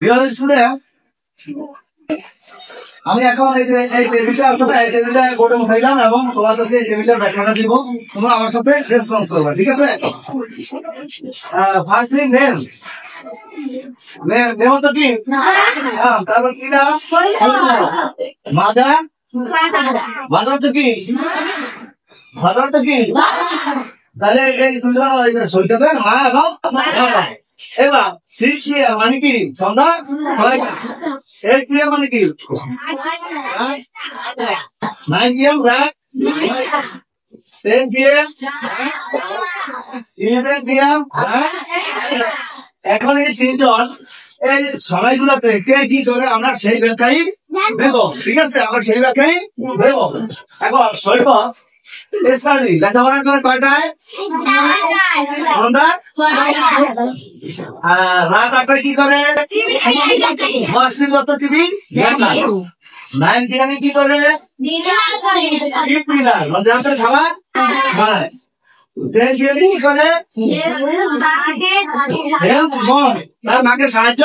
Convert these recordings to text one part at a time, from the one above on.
Student, আমি এখন এই যে এই টেবিলটা আছে না, এই টেবিলটা গোটে উঠাইলাম এবং তোমাদেরকে এই টেবিলটার ব্যাখ্যাটা দিব। তোমরা আমার সাথে রেসপন্স করবে, ঠিক আছে? ফার্স্টলি নেম, নেম তো কি? তারপর কি নাম? মাজা, বাজার তো কি? বাজার তো কি? তাহলে এই দুজন সৈকতের মা এবং এবার শিশিয়া মানে কি? সন্ধ্যা এই ক্রিয়া মানে কি? 9 PM রাত, 10 PM, 11 PM। এখন এই তিনজন এই সময়গুলোতে কে কি করে আমরা সেই ব্যাখ্যাই দেবো, ঠিক আছে? আমরা সেই ব্যাখ্যাই দেবো। এখন সৈকত স্টাডি লেখাপড়া করে কয়টায়? রাত 8টায় কি করে? টিভি। 9 PM কি করে? রাতের খাবার বানায়। 10 PM কি করে? তার মাকে সাহায্য।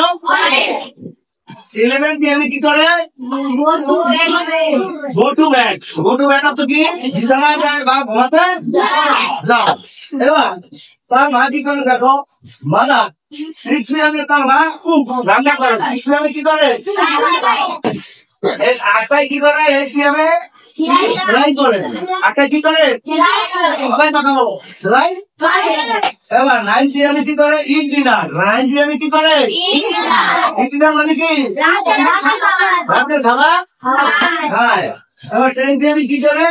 11 PM কি করে? Go to bed. Go to bed তো কি? বিছানায় যায় বা ঘুমাতে যাও। এবার তার মা কি করে দেখো? মাদা 6 PM তার মা রান্না করে। 6 PM কি করে? 8টায় কি করে? 8 PM সেলাই করে। 8টায় কি করে? সবাই কথা বলো, সেলাই। এবার 9 PM কি করে? ইট ডিনার। 9 PM কি করে? ইট ডিনার মানে কি? রাতের খাবার খায়। এবার 10 PM কি করে?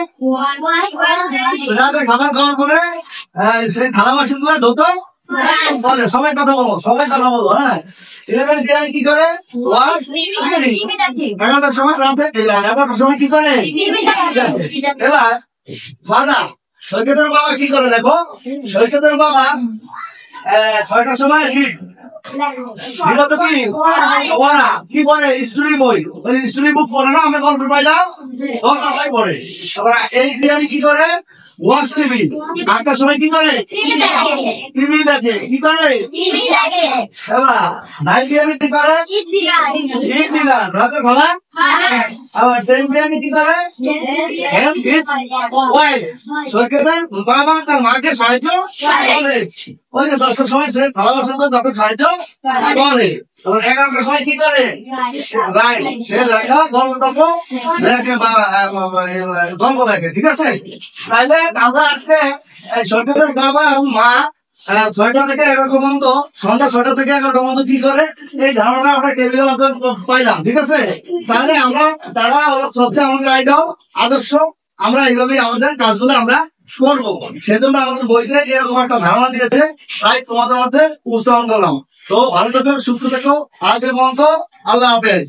রাতের খাবার খাওয়ার পরে সেই থালা বাসন গুলো ধুতো বলে। সবাই কথা বলো, সবাই কথা বলো। হ্যাঁ, 11 PM কি করে? 11টার সময় রাতে 11টার সময় কি করে? এবার ফাদা সৈকতের বাবা কি করে দেখো? সৈকতের বাবা 6টার সময় রিড তো কি পড়া, কি পড়ে? স্টোরি বই, স্টোরি বুক পড়ে না? আমরা গল্প পাইলাম, গল্প বই পড়ে। আবার এই ক্রিয়াটি কি করে? Watch TV. 8টার সময় কি করে? টিভি দেখে। কি করে? এবার 9 PM কি করে? ইট ডিনার, রাতের খাবার। আবার 10 PM কি করে? সৈকতের বাবা তার মাকে সাহায্য করে। ওই যে 10টার সময় সে থালা বাসন তাকে সাহায্য করে। 11টার সময় কি করে? রাইট, সে লেখা গল্প লেখে বা গল্প লেখে, ঠিক আছে? তাহলে আমরা আজকে সৈকতের বাবা এবং মা 6টা থেকে 11টা পর্যন্ত, সন্ধ্যা 6টা থেকে 11টা পর্যন্ত কি করে এই ধারণা আমরা টেবিলের মাধ্যমে পাইলাম, ঠিক আছে? তাহলে আমরা তারা হচ্ছে আমাদের আইডল, আদর্শ। আমরা এইভাবেই আমাদের কাজগুলো আমরা করবো। সেজন্য আমাদের বইতে এরকম একটা ধারণা দিয়েছে, তাই তোমাদের মধ্যে উপস্থাপন করলাম। তো ভালো থেকো, সুস্থ থেকো। আজকের মতো আল্লাহ হাফেজ।